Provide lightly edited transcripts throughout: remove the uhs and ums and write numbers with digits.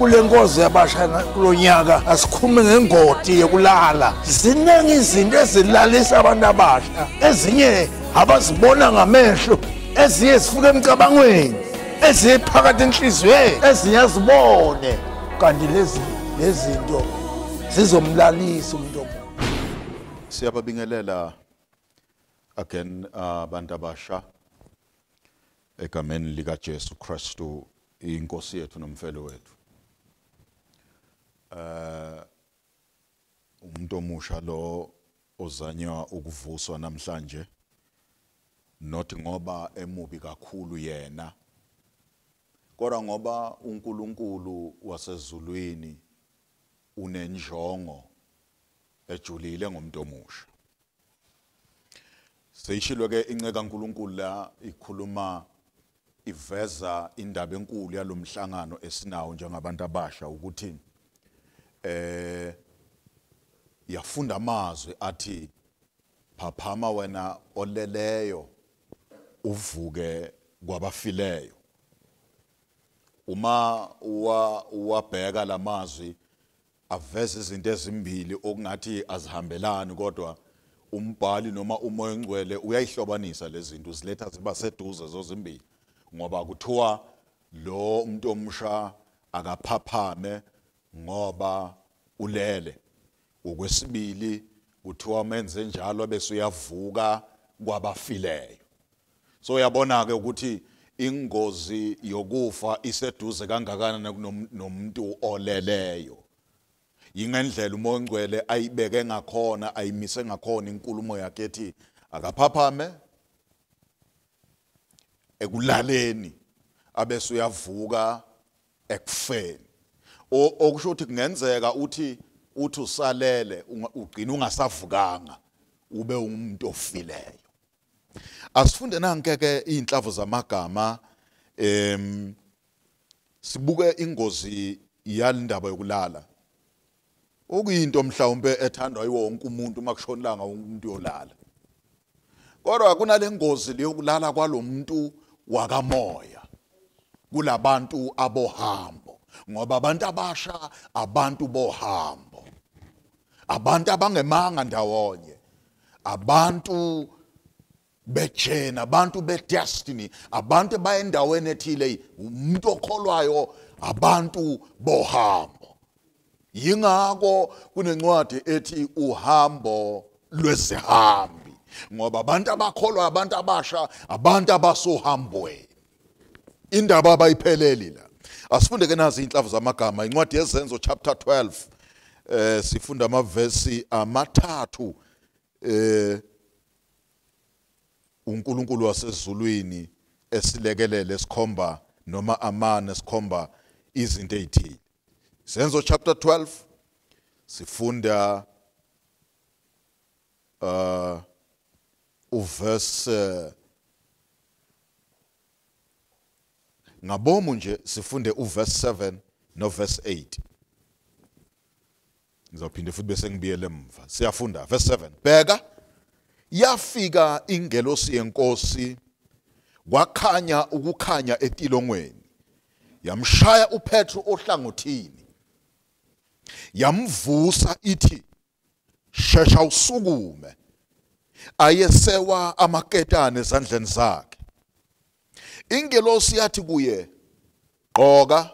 kule nkosi yabasha kulonyaka asikhulume ngengodi yokulala. Ziningi izinto ezilalisa abantu abasha, ezinye abazibona ngamehlo, ezinye zifika emcabangweni, ezinye phakathi enhliziyweni, ezinye azibone kanti lezi zinto zizomlalisa umuntu omuhle. Siyababingelela again abantu abasha egameni lika Jesu Kristu inkosi yethu nomfelo wethu. Umuntu omusha lo ozanywa ukuvuswa namhlanje, not ngoba emubi kakhulu yena, kodwa ngoba uNkulunkulu wasezulwini unenjongo ejulile ngomuntu omusha. Seyishilo ke inceka kaNkulunkulu la ikhuluma iveza indaba enkulu yalomhlangano esinawo njengabantu abasha ukuthi yafunda amazwi athi phaphama wena oleleyo uvuke kwabafileyo. Uma wabheka lamazwi aveza izinto ezimbili okungathi azihambelani, kodwa umbhali noma umoya ongcwele uyayihlobanisa lezi zinto, uziletha ziba seduze zozimbili, ngoba kuthiwa lo umuntu omsha akaphaphame ngoba ulele. Okwesibili kuthiwa menze njalo bese uyavuka kwabafileyo. So uyabona ke ukuthi ingozi yokufa iseduze kangakanani nomuntu oleleyo. Yingendlela umoya ongcwele ayibeke ngakhona, ayimise ngakhona inkulumo yakhe ethi akaphaphame ekulaleni abese uyavuka ekufeni. Okusho ukuthi kungenzeka uthi usalele ugcina ungasavukanga ube umuntu ofileyo. Asifunde nankeke inhlavu zamagama sibuke ingozi yalindaba yokulala. Okuyinto mhlawumbe ethandwa yiwonke umuntu makushonilanga umuntu yolala. Kodwa kunale ngozi leyokulala kwalomuntu wakamoya, kulabantu abohambo, ngoba abantu abasha abantu bohambo, abantu abangemanga ndawonye, abantu bejena, abantu bedestiny, abantu bayendaweni ethile, umuntu okholwayo abantu bohambo. Yingako kunencwadi ethi uhambo lwezihambi, ngoba abantu abakholwa abantu abasha abantu abasohambweni. Indaba abayipheleli la. Asifunde ke nazi inhlavu zamagama, incwadi yezenzo chapter 12, sifunda amavesi amathathu. uNkulunkulu wasezulwini esilekelele sikhomba noma amane sikhomba izinto ezithile. Zenzo chapter 12 sifunda uverse ngabomu nje sifunde uverse 7 no verse 8. Ngizophinda futhi bese ngibiyele emva. Siyafunda verse 7. Bheka, yafika ingelosi yenkosi, kwakhanya ukukhanya etilongweni, yamshaya uPetro ohlangothini, yamvusa ithi, shesha usukume. Ayesewa amaketane ezandleni zakhe. Ingelosi yathi kuye, gqoka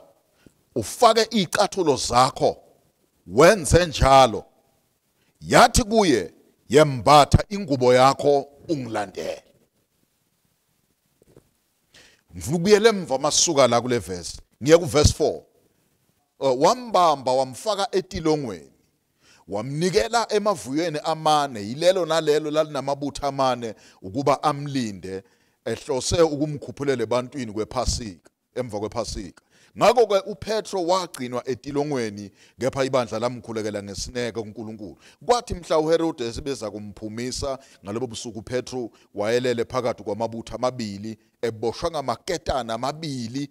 ufake izicathulo zakho, wenze njalo. Yathi kuye, yembatha ingubo yakho ungilandele. Ngifuna ukubuyela emva masuka la kule verse. Ngiye ku verse 4. Wambamba wamfaka etilongweni, wamnikela emavuyweni amane, yilelo nalelo lalinamabutho amane ukuba amlinde, ehlose ukumkhuphulele ebantwini kwePhasika, emva kwePhasika. Ngakho ke uPetro wagcinwa etilongweni, kepha ibandla lamkhulekela ngesineke kuNkulunkulu. Kwathi mhla uHerode esebeza kumphumisa, ngalobo busuku uPetro wayelele phakathi kwamabutho amabili, eboshwa ngamaketana amabili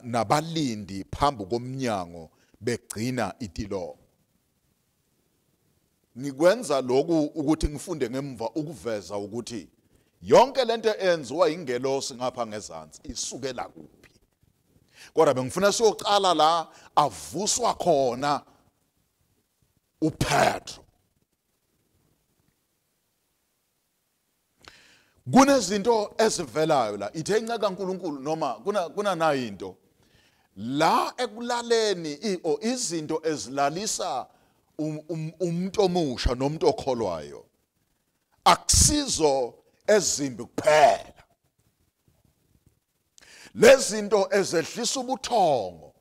nabalindi phambi komnyango begcina itilo. Ngikwenza lokhu ukuthi ngifunde ngemva ukuveza ukuthi yonke lento enziwa ingelosi ngapha ngezansi isukela kuphi. kodwa bengifuna soqala la avuswa khona uPetro. Kunezinto ezivelayo la ithe inceka kaNkulunkulu noma kuna nayo into la ekulaleni izinto ezilalisa umuntu omusha nomuntu okholwayo akusizo ezimbi kuphela. Lezinto ezehlisa ubuthongo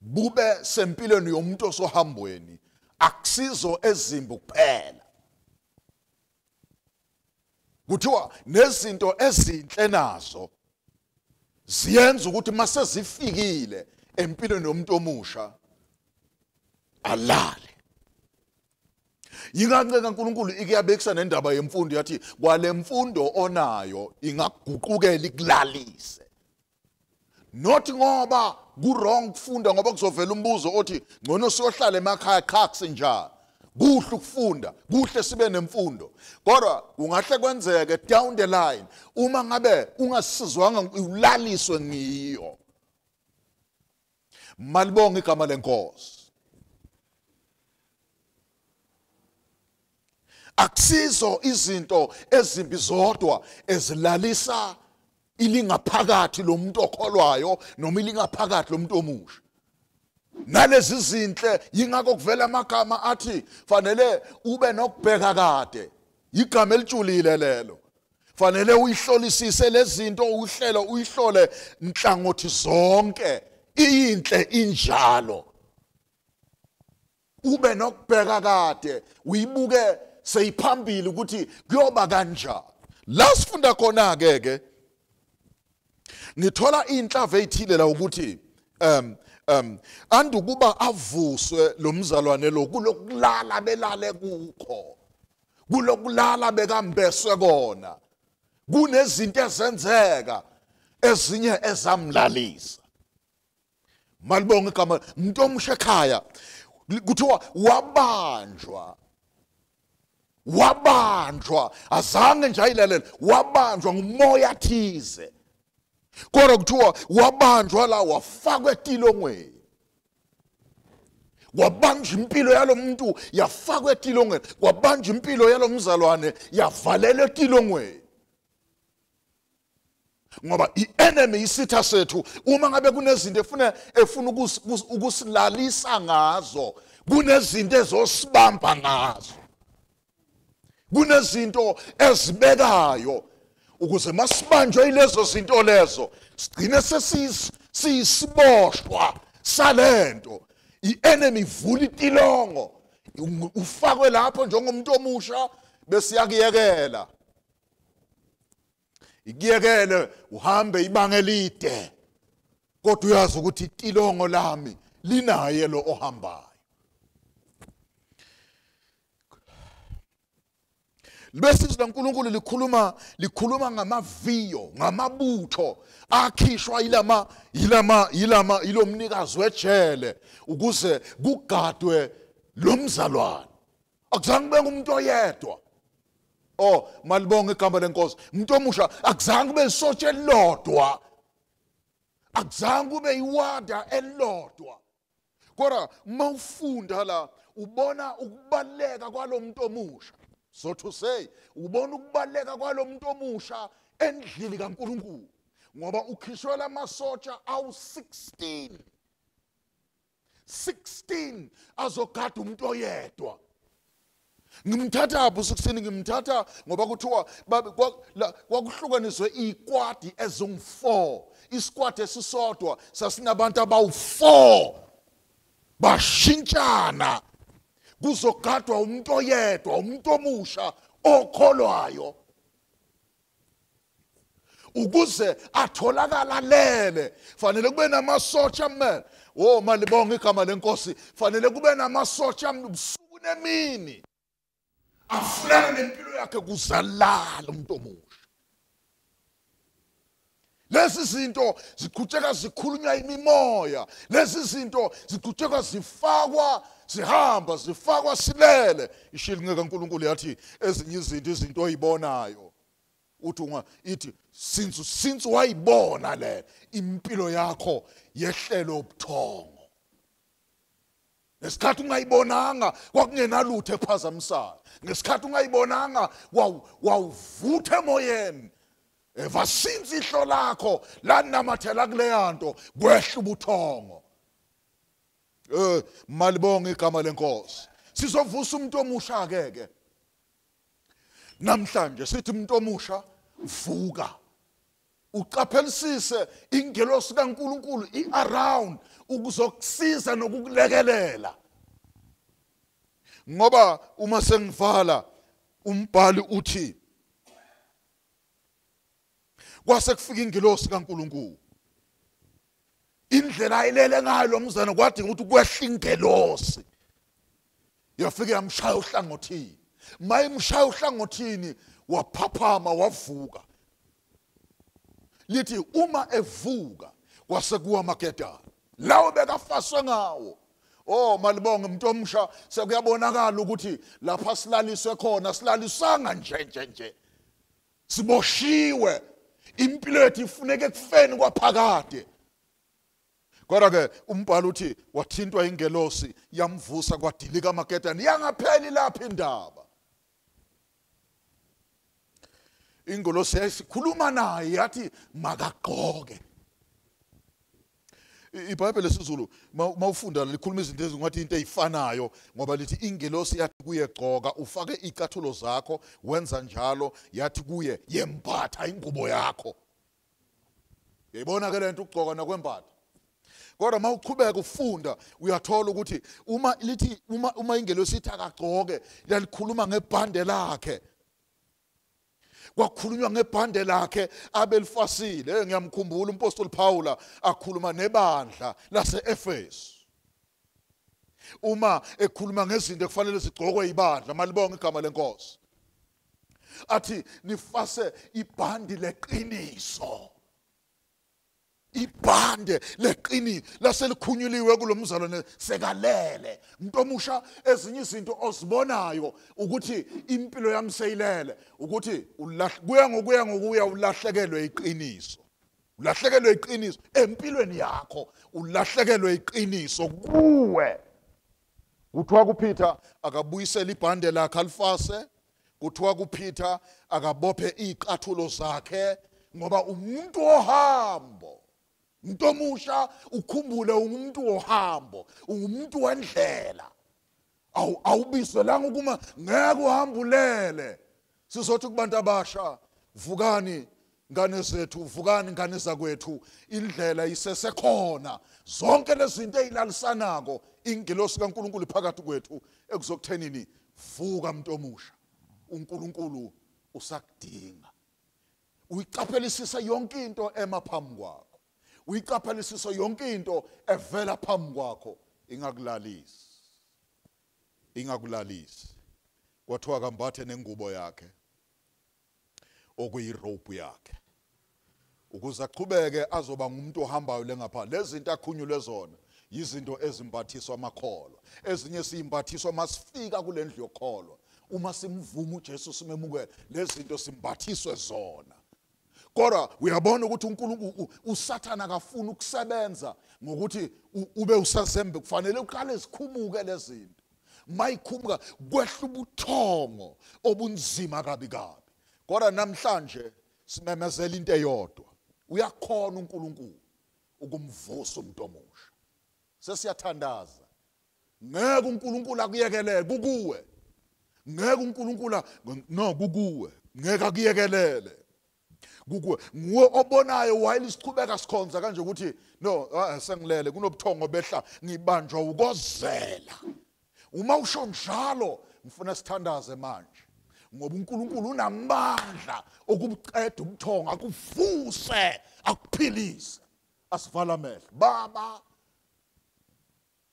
bube sempilweni yomuntu osohambweni akusizo ezimbi kuphela. Kuthiwa nezinto ezinhle nazo ziyenza ukuthi mase zifikile empilweni yomuntu omusha alale. Yinganceka kaNkulunkulu ikuyabekisa nendaba yemfundo yathi kwale mfundo onayo ingaguqukela ikulalise. Not ngoba ku-wrong kufunda ngoba kuzovela umbuzo othi ngcono siyohlala emakhaya cha kusenjalo. Kuhle ukufunda, kuhle sibe nemfundo. Kodwa kungahle kwenzeke down the line uma ngabe ungasizwanga ulaliswe ngiyo. Malibonga igama lenkosi. Akusizo izinto ezimbi zodwa ezilalisa ilingaphakathi lomuntu okholwayo noma ilingaphakathi lomuntu omusha. Nalezi zinhle yingakho kuvela amagama athi fanele ube nokubheka kade. Igama elijulile lelo. Fanele uyihlolisise lezinto uyihlole nhlangothi zonke. Iyinhle injalo. Ube nokubheka kade uyibuke seyiphambili ukuthi kuyoba kanjani. La sifunda khona ke ngithola inhlava ethile la ukuthi andukuba avuswe lo mzalwane lo kulokulala belale kukho. Kulokulala bekambeswe kona. Kunezinto ezenzeka ezinye ezamlalisa. Malibonga igama umuntu omusha ekhaya kuthiwa wabanjwa azange nje ayilalela wabanjwa ngumoya thize. Kodwa kuthiwa wabanjwa la wafakwa etilongweni. Wabanja impilo yalomuntu yafakwa etilongweni. Wabanja impilo yalomzalwane yavalelwa etilongweni. Ngoba i-enemy isitha sethu uma ngabe kunezinto efuna ukusilalisa ngazo, kunezinto ezosibamba ngazo. Kunezinto ezibekayo ukuze masibanjwe yilezo zinto lezo sigcine siyisiboshwa salento. I-enemy vula itilongo ufakwe lapho njengomuntu omusha bese yakuyekela. Ikuyekele uhambe ibanga elide kodwa uyazi ukuthi itilongo lami linaye lo ohambayo. Bese uNkulunkulu likhuluma ngamaviyo, ngamabutho akhishwa ilomnikazi wejele ukuze kugadwe lo mzalwane. Akuzange kube umuntu oyedwa. Oh, malibonga igama lenkosi. Umuntu omusha akuzange kube isotsha elilodwa. Akuzange kube iwada elilodwa. Kodwa mawufunda la ubona ukubaleka kwalomuntu omusha. So to say, ubona ukubaleka kwalomuntu omusha endlini kaNkulunkulu ngoba ukhishwe lamasotsha awu-16 azogada umuntu oyedwa. Ngimthatha apho u-16 ngimthatha ngoba kuthiwa kwakuhlukaniswe ikwadi ezingu-4. Isikwadi esisodwa sasinabantu abawu-4 bashintshana kuzogadwa umuntu oyedwa, umuntu omusha okholwayo. Ukuze atholakala lele fanele kube namasotsha man. Oh, malibonga igama lenkosi. Fanele kube namasotsha ubusuku nemini. Afulana nempilo yakhe kuzalala umuntu omusha. Lezi zinto ziqhutsheka zikhulunywa imimoya. Lezi zinto ziqhutsheka zifakwa zifakwa silele. Ishilo ngeke uNkulunkulu yathi ezinye izinto oyibonayo uthi ithi since wayibona le impilo yakho yehlelo ubuthongo. Ngesikhathi ungayibonanga kwakungenalutho ephazamisayo. Ngesikhathi ungayibonanga wawuvutha emoyeni. Vasinzi ihlo lakho lanamathela kuleya nto kwehla ubuthongo. Malibonga igama lenkosi. Sizovusa umuntu omusha ke. Namhlanje sithi umuntu omusha vuka. Uqaphelisise ingelosi kaNkulunkulu iaround ukuzokusiza nokukulekelela. Ngoba uma sengivala umbhali uthi kwase kufika ingelosi kaNkulunkulu. Indlela ayilele ngayo lo mzana kwadinga ukuthi kwehla ingelosi. Yafika yamshaya uhlangothini. Mayimshaya uhlangothini waphaphama wavuka. Lithi uma evuka kwase kuwa maketana. Lawo bekafaswe ngawo. Oh malibonge umuntu omsha sekuyabonakala ukuthi lapha silaliswe khona silalisanga nje. Siboshiwe. Impilo yethu ifuneke kufeni kwaphakade. Kodwa ke umbhalo uthi wathintwa ingelosi yamvusa kwadilika maketani yangapheli lapha indaba. Ingelosi yasikhuluma naye yathi makaqoke. iBhayibheli lesizulu mawufunda likhuluma izinto ezingathi into ezifanayo ngoba lithi ingelosi yathi kuye gqoka ufake icathulo zakho wenza njalo yathi kuye yembatha ingubo yakho. Uyayibona ke lento ukugqoka nakwembatha. Kodwa mawuqhubeka ufunda uyathola ukuthi uma ingelosi ithi akagqoke yalikhuluma ngebhande lakhe. Kwakhulunywa ngebhande lakhe abelifasile. Ngiyamkhumbula umpostoli Paula akhuluma nebandla lase-Efesu. Uma ekhuluma ngezinto ekufanele zigqokwe ibandla, malibonge igama lenkosi. Athi nifase ibhande leqiniso. Ibhande leqiniso laselikhunyuliwe kulomzalwane sekalele. Umuntu omusha ezinye izinto ozibonayo ukuthi impilo yami seyilele ukuthi kuya ulahlekelwe iqiniso. Ulahlekelwe iqiniso empilweni yakho, ulahlekelwe iqiniso kuwe. Kuthiwa kuPeter akabuyisela ibhande lakhe alifase, kuthiwa kuPeter akabophe iqathulo zakhe ngoba umuntu ohambo. Umuntu omusha ukhumbule umuntu ohambo, umuntu wendlela. Awubiselanga ukuma ngeke uhambulele. Sizothi kubantu abasha, vukani ngane zethu, vukani ngane zakwethu, indlela isesekhona. Zonke lezi zinto ezilalisanako ingelosi kaNkulunkulu phakathi kwethu ekuzokuthenini vuka umuntu omusha. uNkulunkulu usakudinga. Uyiqaphelisisa yonke into emaphambi kwakho. Uyiqaphelisisa yonke into evela phambi kwakho ingakulalisi. Ingakulalisi. Kwathiwa kambathe nengubo yakhe okuyirope yakhe. Ukuze aqhubeke azoba ngumuntu ohambayo lengapha. Lezi zinto akhunyulwe zona yizinto ezimbathiswa amakholwa. Ezinye simbathiswa masifika kule ndlu yokholwa. Uma simvuma uJesu simemukela, lezi zinto simbathiswe zona. Kodwa uyabona ukuthi uNkulunkulu uSathana akafuni ukusebenza ngokuthi ube usazembe, kufanele uqale zikhumuke lezi zinto. Mayikhumuka kwehla ubuthongo obunzima kabi kabi. Kodwa namhlanje simemezela into eyodwa. Uyakhona uNkulunkulu ukumvusa umuntu omusha. Sesiyathandaza. Ngeke uNkulunkulu akuyekelele kukuwe. Ngeke uNkulunkulu kukuwe. Ngeke akuyekelele. Kukuwe. Nguwe obonayo while isiqhubeka sikhonza kanje ukuthi no sengilele kunobuthongo behla ngibanjwa ukozela. Uma usho njalo ngifuna sithandaze manje. Ngoba uNkulunkulu unamandla okubuqeda ubuthongo, akuvuse, akuphilise. Asivala amehlo. Baba,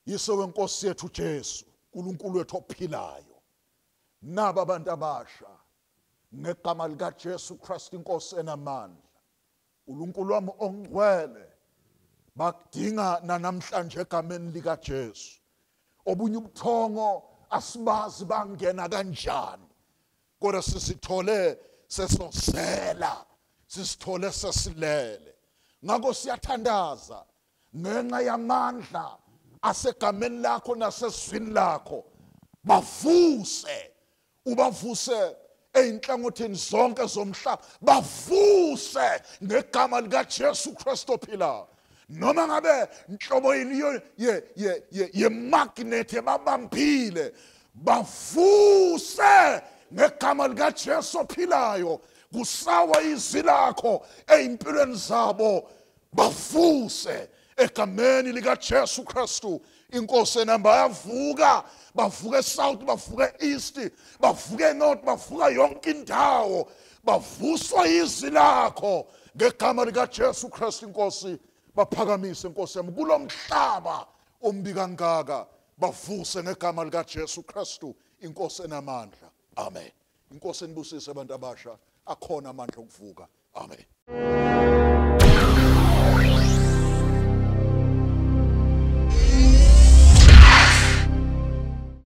Yiso wenkosi yethu Jesu, uNkulunkulu wethu ophilayo. Naba abantu abasha ngegama lika Jesu Christ inkosi enamandla. uNkulunkulu wami ongcwele bakudinga namhlanje egameni lika Jesu. Obunye ubuthongo asibazi bangena kanjani. Kodwa sisithole sesozela sisithole sesilele. Ngakho siyathandaza ngenxa yamandla asegameni lakho nasesizwini lakho. Bavuse, ubavuse eyinhlangotheni zonke zomhlaba. Bavuse ngegama likaJesu Kristu ophilayo. Noma ngabe inhlobo ye-magnet ebabambile, bavuse ngegama likaJesu ophilayo. Kusawa izwi lakho eyimpilweni zabo, bavuse egameni likaJesu Kristu. Inkosi enamba yavuka, bavuka eSouth, bavuka eEast, bavuka eNorth, bavuka yonke indawo, bavuswa izwi lakho ngegama likaJesu Kristu. Inkosi baphakamise, Nkosi yami, kulo mhlaba ombi kangaka, bavuse ngegama likaJesu Kristu, inkosi enamandla. Amen. Inkosi enibusise abantu abasha, akhona amandla okuvuka. Amen.